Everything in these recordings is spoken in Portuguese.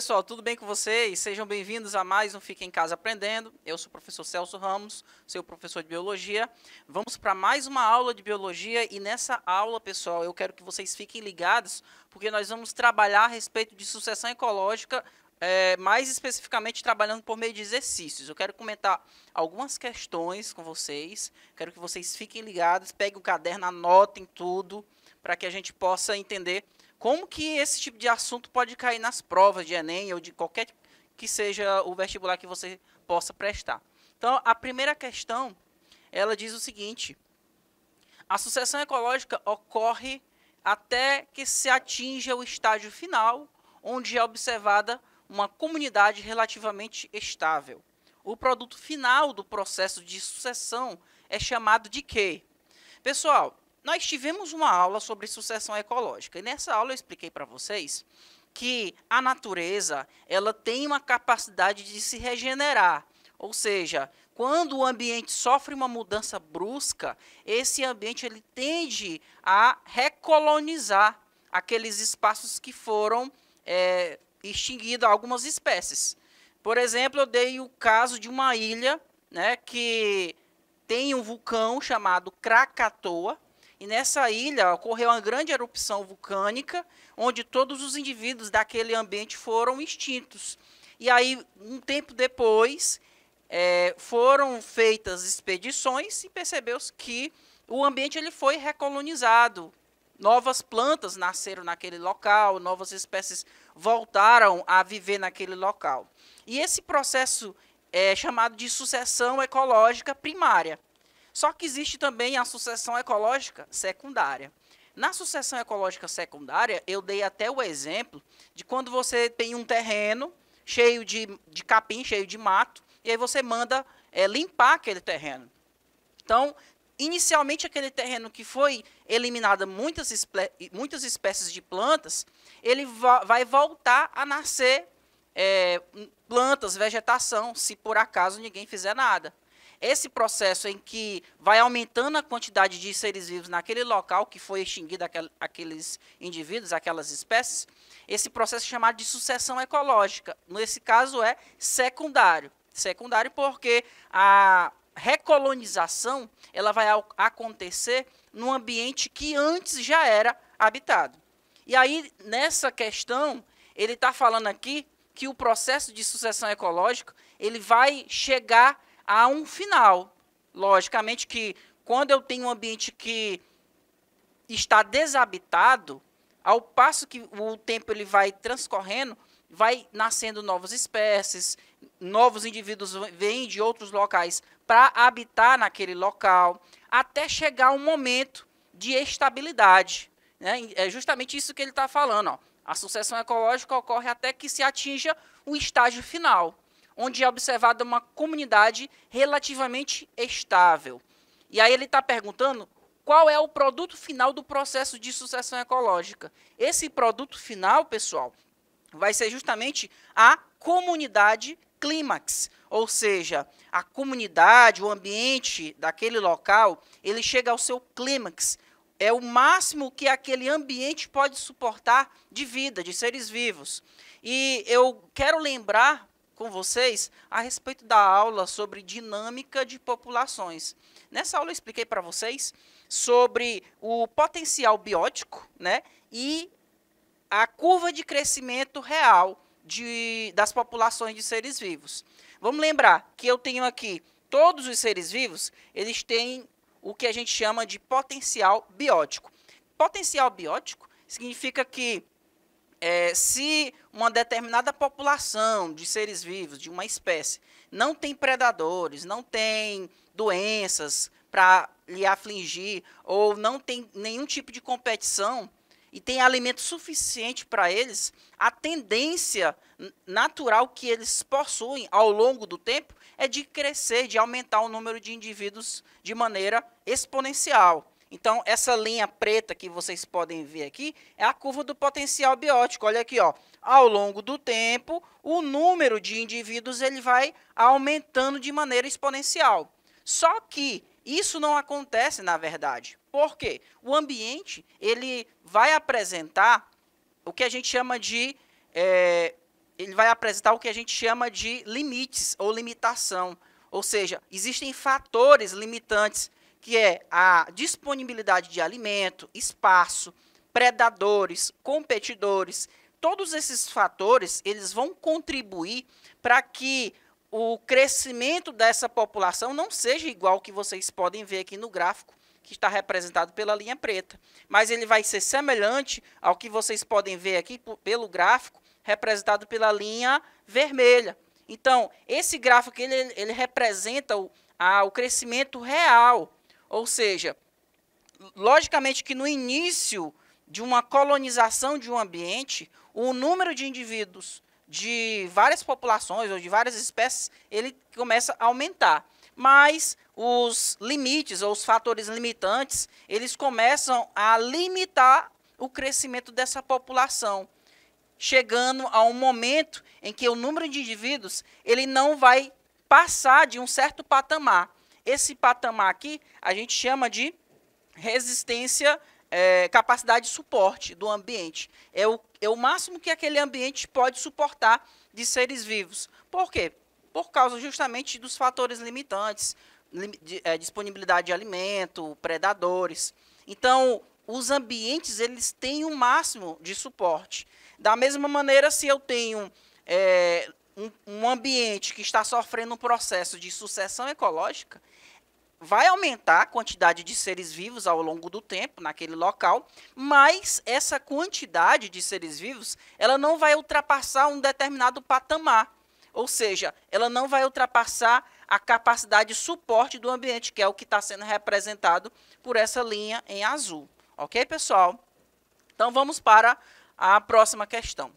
pessoal, tudo bem com vocês? Sejam bem-vindos a mais um Fica em Casa Aprendendo. Eu sou o professor Celso Ramos, seu professor de Biologia. Vamos para mais uma aula de Biologia e nessa aula, pessoal, eu quero que vocês fiquem ligados, porque nós vamos trabalhar a respeito de sucessão ecológica, mais especificamente trabalhando por meio de exercícios. Eu quero comentar algumas questões com vocês, quero que vocês fiquem ligados, peguem o caderno, anotem tudo, para que a gente possa entender como que esse tipo de assunto pode cair nas provas de Enem ou de qualquer que seja o vestibular que você possa prestar. Então, a primeira questão, ela diz o seguinte: a sucessão ecológica ocorre até que se atinja o estágio final, onde é observada uma comunidade relativamente estável. O produto final do processo de sucessão é chamado de quê? Pessoal, nós tivemos uma aula sobre sucessão ecológica e nessa aula eu expliquei para vocês que a natureza ela tem uma capacidade de se regenerar, ou seja, quando o ambiente sofre uma mudança brusca, esse ambiente ele tende a recolonizar aqueles espaços que foram extinguidos algumas espécies. Por exemplo, eu dei o caso de uma ilha, né, que tem um vulcão chamado Krakatoa. E nessa ilha ocorreu uma grande erupção vulcânica, onde todos os indivíduos daquele ambiente foram extintos. E aí, um tempo depois, foram feitas expedições e percebeu-se que o ambiente ele foi recolonizado. Novas plantas nasceram naquele local, novas espécies voltaram a viver naquele local. E esse processo é chamado de sucessão ecológica primária. Só que existe também a sucessão ecológica secundária. Na sucessão ecológica secundária, eu dei até o exemplo de quando você tem um terreno cheio de capim, cheio de mato, e aí você manda limpar aquele terreno. Então, inicialmente, aquele terreno que foi eliminado muitas espécies de plantas, ele vai voltar a nascer plantas, vegetação, se por acaso ninguém fizer nada. Esse processo em que vai aumentando a quantidade de seres vivos naquele local que foi extinguido aqueles indivíduos, aquelas espécies, esse processo é chamado de sucessão ecológica. Nesse caso é secundário. Secundário porque a recolonização ela vai acontecer num ambiente que antes já era habitado. E aí, nessa questão, ele está falando aqui que o processo de sucessão ecológica ele vai chegar a um final. Logicamente que quando eu tenho um ambiente que está desabitado, ao passo que o tempo ele vai transcorrendo, vai nascendo novas espécies, novos indivíduos vêm de outros locais para habitar naquele local, até chegar um momento de estabilidade. Né? É justamente isso que ele está falando. Ó. A sucessão ecológica ocorre até que se atinja o estágio final, onde é observada uma comunidade relativamente estável. E aí ele está perguntando qual é o produto final do processo de sucessão ecológica. Esse produto final, pessoal, vai ser justamente a comunidade clímax, ou seja, a comunidade, o ambiente daquele local, ele chega ao seu clímax. É o máximo que aquele ambiente pode suportar de vida, de seres vivos. E eu quero lembrar com vocês a respeito da aula sobre dinâmica de populações. Nessa aula eu expliquei para vocês sobre o potencial biótico, né, e a curva de crescimento real das populações de seres vivos. Vamos lembrar que eu tenho aqui todos os seres vivos, eles têm o que a gente chama de potencial biótico. Potencial biótico significa que se uma determinada população de seres vivos, de uma espécie, não tem predadores, não tem doenças para lhe afligir, ou não tem nenhum tipo de competição, e tem alimento suficiente para eles, a tendência natural que eles possuem ao longo do tempo é de crescer, de aumentar o número de indivíduos de maneira exponencial. Então, essa linha preta que vocês podem ver aqui é a curva do potencial biótico. Olha aqui, ó. Ao longo do tempo, o número de indivíduos ele vai aumentando de maneira exponencial. Só que isso não acontece, na verdade. Por quê? O ambiente ele vai apresentar o que a gente chama de ele vai apresentar o que a gente chama de limites ou limitação. Ou seja, existem fatores limitantes, que é a disponibilidade de alimento, espaço, predadores, competidores. Todos esses fatores, eles vão contribuir para que o crescimento dessa população não seja igual ao que vocês podem ver aqui no gráfico, que está representado pela linha preta, mas ele vai ser semelhante ao que vocês podem ver aqui pelo gráfico, representado pela linha vermelha. Então, esse gráfico ele representa o crescimento real, ou seja, logicamente que no início de uma colonização de um ambiente, o número de indivíduos de várias populações ou de várias espécies, ele começa a aumentar. Mas os limites ou os fatores limitantes, eles começam a limitar o crescimento dessa população, chegando a um momento em que o número de indivíduos ele não vai passar de um certo patamar. Esse patamar aqui a gente chama de resistência, capacidade de suporte do ambiente. É o máximo que aquele ambiente pode suportar de seres vivos. Por quê? Por causa justamente dos fatores limitantes, disponibilidade de alimento, predadores. Então, os ambientes eles têm um máximo de suporte. Da mesma maneira, se eu tenho um ambiente que está sofrendo um processo de sucessão ecológica, vai aumentar a quantidade de seres vivos ao longo do tempo naquele local, mas essa quantidade de seres vivos ela não vai ultrapassar um determinado patamar. Ou seja, ela não vai ultrapassar a capacidade de suporte do ambiente, que é o que está sendo representado por essa linha em azul. Ok, pessoal? Então, vamos para a próxima questão.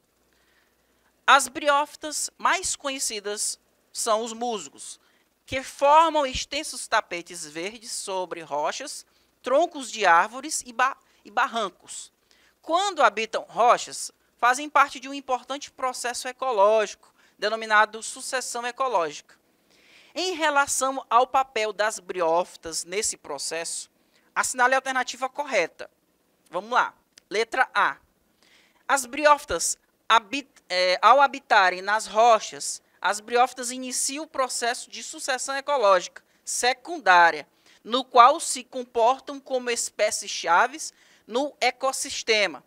As briófitas mais conhecidas são os musgos, que formam extensos tapetes verdes sobre rochas, troncos de árvores e barrancos. Quando habitam rochas, fazem parte de um importante processo ecológico, denominado sucessão ecológica. Em relação ao papel das briófitas nesse processo, assinale a alternativa correta. Vamos lá. Letra A. As briófitas, ao habitarem nas rochas, as briófitas iniciam o processo de sucessão ecológica secundária, no qual se comportam como espécies chaves no ecossistema.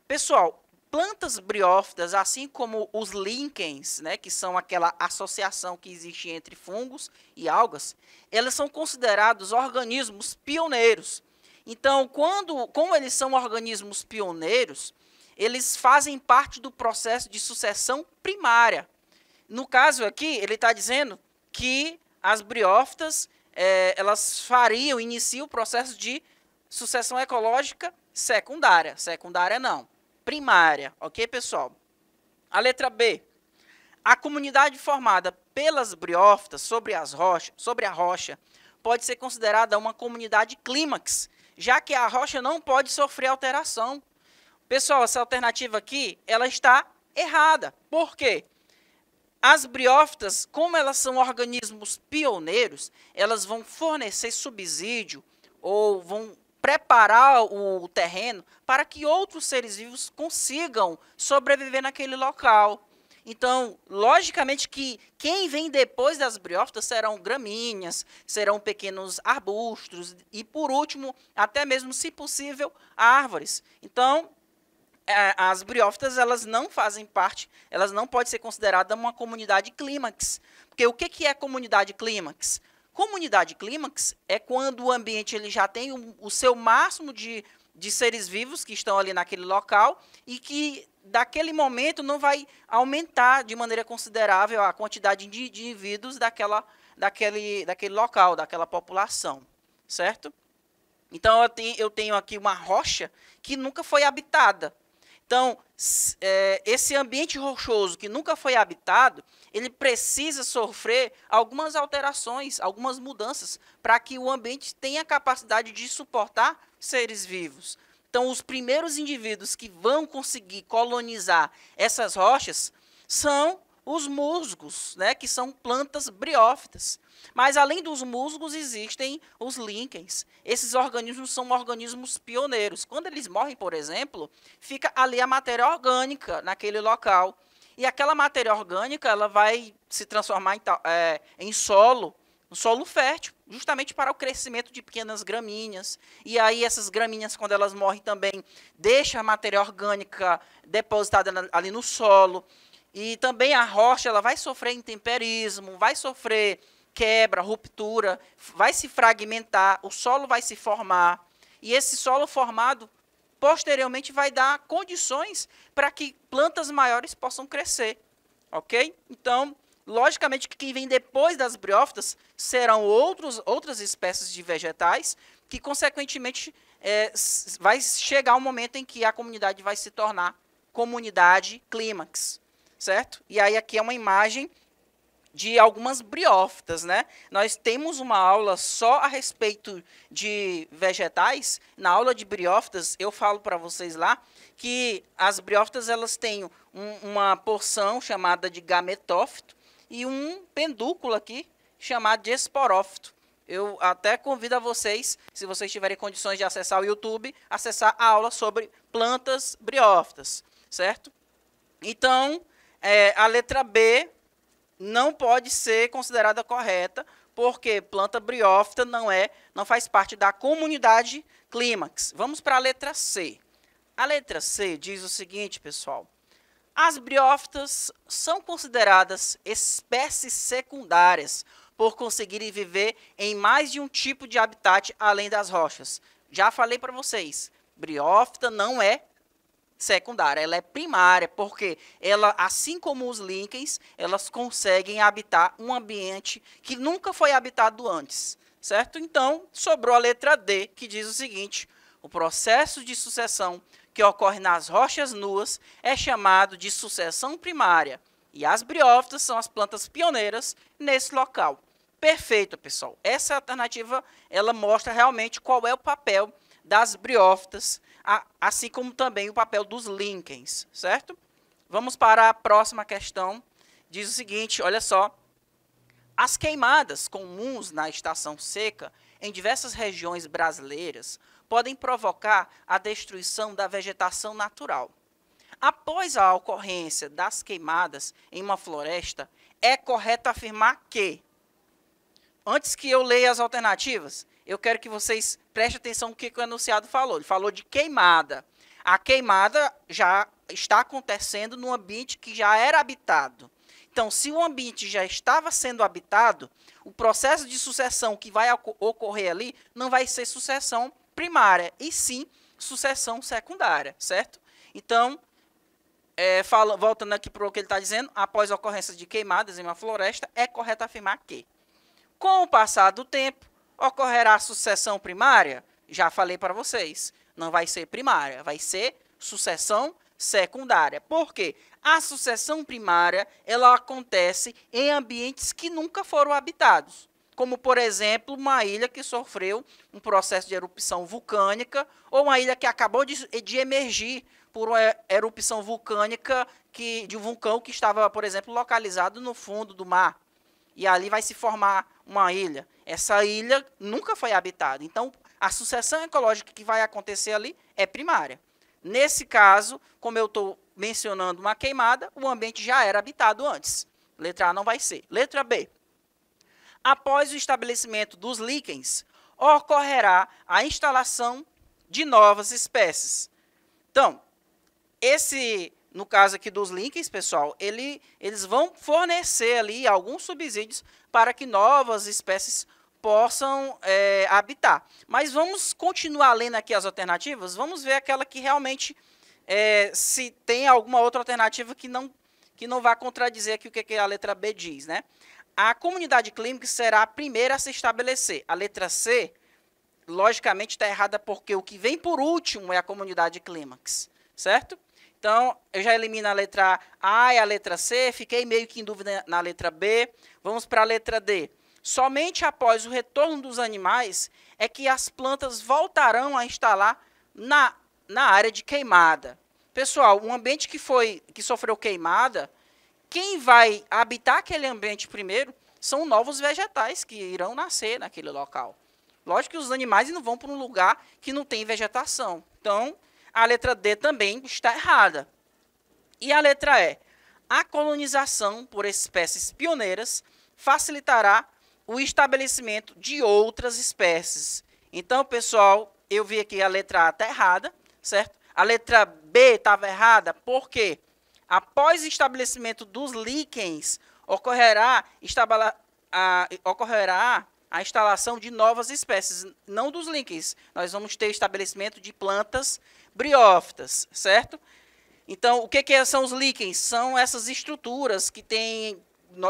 Pessoal, plantas briófitas, assim como os líquens, né, que são aquela associação que existe entre fungos e algas, elas são considerados organismos pioneiros. Então, como eles são organismos pioneiros, eles fazem parte do processo de sucessão primária. No caso aqui, ele está dizendo que as briófitas, elas iniciam o processo de sucessão ecológica secundária. Secundária não, primária, ok, pessoal? A letra B. A comunidade formada pelas briófitas sobre a rocha pode ser considerada uma comunidade clímax, já que a rocha não pode sofrer alteração. Pessoal, essa alternativa aqui, ela está errada. Por quê? As briófitas, como elas são organismos pioneiros, elas vão fornecer subsídio ou vão preparar o terreno para que outros seres vivos consigam sobreviver naquele local. Então, logicamente que quem vem depois das briófitas serão gramíneas, serão pequenos arbustos e, por último, até mesmo, se possível, árvores. Então, as briófitas, elas não fazem parte, elas não podem ser consideradas uma comunidade clímax. Porque o que é comunidade clímax? Comunidade clímax é quando o ambiente ele já tem o seu máximo de seres vivos que estão ali naquele local e que, daquele momento, não vai aumentar de maneira considerável a quantidade de indivíduos daquele local, daquela população, certo? Então, eu tenho aqui uma rocha que nunca foi habitada. Então, esse ambiente rochoso que nunca foi habitado, ele precisa sofrer algumas alterações, algumas mudanças, para que o ambiente tenha a capacidade de suportar seres vivos. Então, os primeiros indivíduos que vão conseguir colonizar essas rochas são os musgos, né, que são plantas briófitas. Mas, além dos musgos, existem os líquens. Esses organismos são organismos pioneiros. Quando eles morrem, por exemplo, fica ali a matéria orgânica naquele local. e aquela matéria orgânica ela vai se transformar em solo, um solo fértil, justamente para o crescimento de pequenas gramíneas. E aí essas gramíneas, quando elas morrem também, deixa a matéria orgânica depositada ali no solo. E também a rocha ela vai sofrer intemperismo, vai sofrer quebra, ruptura, vai se fragmentar, o solo vai se formar. E esse solo formado, posteriormente, vai dar condições para que plantas maiores possam crescer. Ok? Então, logicamente que quem vem depois das briófitas serão outras espécies de vegetais que, consequentemente, vai chegar um momento em que a comunidade vai se tornar comunidade clímax, certo? E aí aqui é uma imagem de algumas briófitas, né? Nós temos uma aula só a respeito de vegetais. Na aula de briófitas, eu falo para vocês lá que as briófitas elas têm uma porção chamada de gametófito e um pendúculo aqui chamado de esporófito. Eu até convido a vocês, se vocês tiverem condições de acessar o YouTube, acessar a aula sobre plantas briófitas, certo? Então, a letra B não pode ser considerada correta, porque planta briófita não faz parte da comunidade clímax. Vamos para a letra C. A letra C diz o seguinte, pessoal. As briófitas são consideradas espécies secundárias por conseguirem viver em mais de um tipo de habitat além das rochas. Já falei para vocês, briófita não é secundária, ela é primária, porque ela, assim como os líquens, elas conseguem habitar um ambiente que nunca foi habitado antes, certo? Então, sobrou a letra D, que diz o seguinte: o processo de sucessão que ocorre nas rochas nuas é chamado de sucessão primária, e as briófitas são as plantas pioneiras nesse local. Perfeito, pessoal. Essa alternativa, ela mostra realmente qual é o papel das briófitas, assim como também o papel dos líquens, certo? Vamos para a próxima questão. Diz o seguinte, olha só. As queimadas comuns na estação seca em diversas regiões brasileiras podem provocar a destruição da vegetação natural. Após a ocorrência das queimadas em uma floresta, é correto afirmar que... Antes que eu leia as alternativas, eu quero que vocês prestem atenção no que o enunciado falou. Ele falou de queimada. A queimada já está acontecendo num ambiente que já era habitado. Então, se o ambiente já estava sendo habitado, o processo de sucessão que vai ocorrer ali não vai ser sucessão primária, e sim sucessão secundária, certo? Então, voltando aqui para o que ele está dizendo, após a ocorrência de queimadas em uma floresta, é correto afirmar que, com o passar do tempo, ocorrerá a sucessão primária? Já falei para vocês, não vai ser primária, vai ser sucessão secundária. Por quê? A sucessão primária, ela acontece em ambientes que nunca foram habitados, como, por exemplo, uma ilha que sofreu um processo de erupção vulcânica, ou uma ilha que acabou de emergir por uma erupção vulcânica de um vulcão que estava, por exemplo, localizado no fundo do mar. E ali vai se formar uma ilha. Essa ilha nunca foi habitada. Então, a sucessão ecológica que vai acontecer ali é primária. Nesse caso, como eu estou mencionando uma queimada, o ambiente já era habitado antes. Letra A não vai ser. Letra B. Após o estabelecimento dos líquens, ocorrerá a instalação de novas espécies. Então, no caso aqui dos líquens, pessoal, eles vão fornecer ali alguns subsídios para que novas espécies possam habitar. Mas vamos continuar lendo aqui as alternativas, vamos ver aquela que realmente, se tem alguma outra alternativa que não vai contradizer aqui o que a letra B diz, né? A comunidade clímax será a primeira a se estabelecer. A letra C, logicamente, está errada porque o que vem por último é a comunidade clímax, certo? Então, eu já elimino a letra A e a letra C, fiquei meio que em dúvida na letra B. Vamos para a letra D. Somente após o retorno dos animais é que as plantas voltarão a instalar na área de queimada. Pessoal, um ambiente que sofreu queimada, quem vai habitar aquele ambiente primeiro são novos vegetais que irão nascer naquele local. Lógico que os animais não vão para um lugar que não tem vegetação. Então, a letra D também está errada. E a letra E. A colonização por espécies pioneiras facilitará o estabelecimento de outras espécies. Então, pessoal, eu vi aqui a letra A está errada, certo? A letra B estava errada porque após o estabelecimento dos líquens, ocorrerá a instalação de novas espécies, não dos líquens. Nós vamos ter estabelecimento de plantas briófitas, certo? Então, o que são os líquens? São essas estruturas que tem,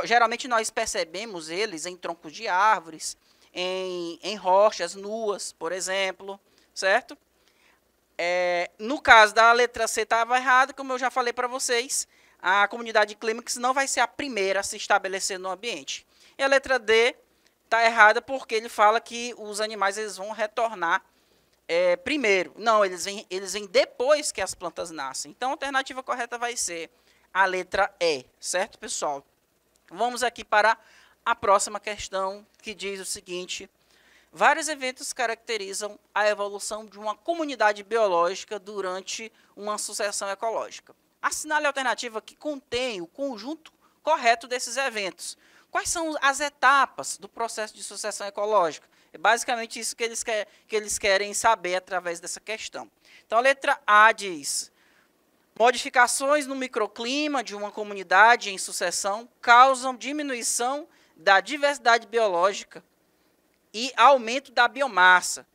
geralmente nós percebemos eles em troncos de árvores, em rochas nuas, por exemplo, certo? No caso da letra C estava errado, como eu já falei para vocês, a comunidade clímax não vai ser a primeira a se estabelecer no ambiente. E a letra D está errada porque ele fala que os animais eles vão retornar primeiro. Não, eles vêm depois que as plantas nascem. Então, a alternativa correta vai ser a letra E, certo, pessoal? Vamos aqui para a próxima questão, que diz o seguinte: vários eventos caracterizam a evolução de uma comunidade biológica durante uma sucessão ecológica. Assinale a alternativa que contém o conjunto correto desses eventos. Quais são as etapas do processo de sucessão ecológica? É basicamente isso que eles querem saber através dessa questão. Então, a letra A diz: modificações no microclima de uma comunidade em sucessão causam diminuição da diversidade biológica e aumento da biomassa.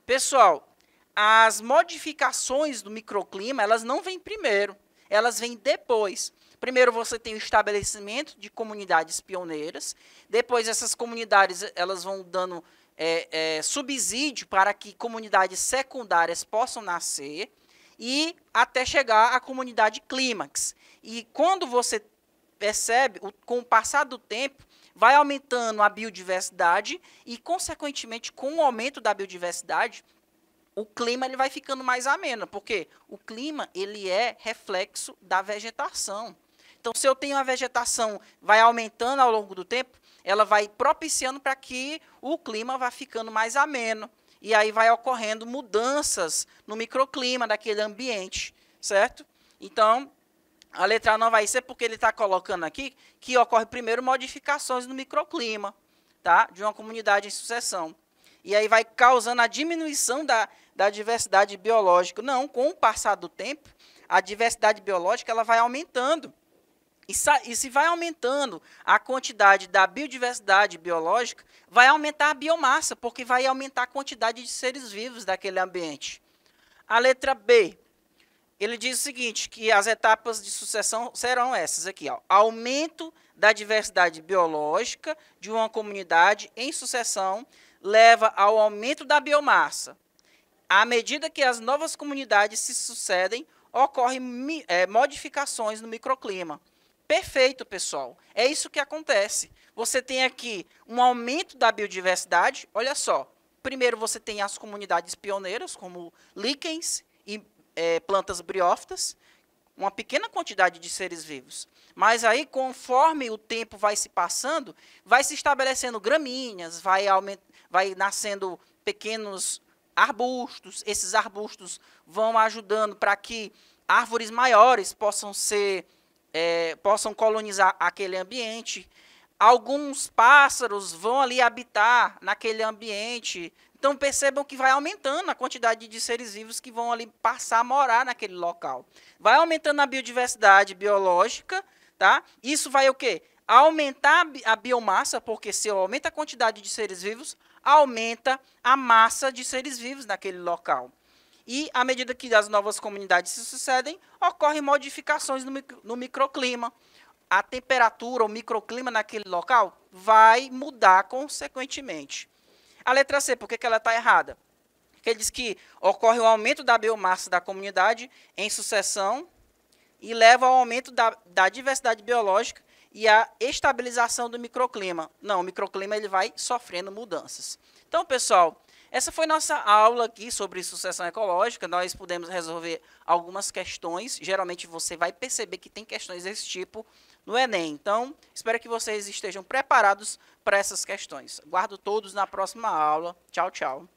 Pessoal, as modificações do microclima, elas não vêm primeiro, elas vêm depois. Primeiro você tem o estabelecimento de comunidades pioneiras, depois essas comunidades elas vão dando subsídio para que comunidades secundárias possam nascer e até chegar à comunidade clímax. E quando você percebe, com o passar do tempo, vai aumentando a biodiversidade e, consequentemente, com o aumento da biodiversidade, o clima ele vai ficando mais ameno, porque o clima ele é reflexo da vegetação. Então, se eu tenho a vegetação vai aumentando ao longo do tempo, ela vai propiciando para que o clima vá ficando mais ameno. E aí vai ocorrendo mudanças no microclima daquele ambiente, certo? Então, a letra A não vai ser porque ele está colocando aqui que ocorre primeiro modificações no microclima, tá? De uma comunidade em sucessão. E aí vai causando a diminuição da diversidade biológica. Não, com o passar do tempo, a diversidade biológica ela vai aumentando. E se vai aumentando a quantidade da biodiversidade biológica, vai aumentar a biomassa, porque vai aumentar a quantidade de seres vivos daquele ambiente. A letra B, ele diz o seguinte, que as etapas de sucessão serão essas aqui, ó. Aumento da diversidade biológica de uma comunidade em sucessão leva ao aumento da biomassa. À medida que as novas comunidades se sucedem, ocorrem modificações no microclima. Perfeito, pessoal. É isso que acontece. Você tem aqui um aumento da biodiversidade. Olha só. Primeiro você tem as comunidades pioneiras, como líquens e plantas briófitas, uma pequena quantidade de seres vivos. Mas aí, conforme o tempo vai se passando, vai se estabelecendo gramíneas, vai nascendo pequenos arbustos. Esses arbustos vão ajudando para que árvores maiores possam colonizar aquele ambiente. Alguns pássaros vão ali habitar naquele ambiente. Então, percebam que vai aumentando a quantidade de seres vivos que vão ali passar a morar naquele local. Vai aumentando a biodiversidade biológica, tá? Isso vai o quê? Aumentar a biomassa, porque se aumenta a quantidade de seres vivos, aumenta a massa de seres vivos naquele local. E, à medida que as novas comunidades se sucedem, ocorrem modificações no microclima. A temperatura, o microclima naquele local vai mudar consequentemente. A letra C, por que ela está errada? Porque ele diz que ocorre o aumento da biomassa da comunidade em sucessão e leva ao aumento da diversidade biológica e à estabilização do microclima. Não, o microclima ele vai sofrendo mudanças. Então, pessoal, essa foi nossa aula aqui sobre sucessão ecológica. Nós pudemos resolver algumas questões. Geralmente você vai perceber que tem questões desse tipo no Enem. Então, espero que vocês estejam preparados para essas questões. Aguardo todos na próxima aula. Tchau, tchau.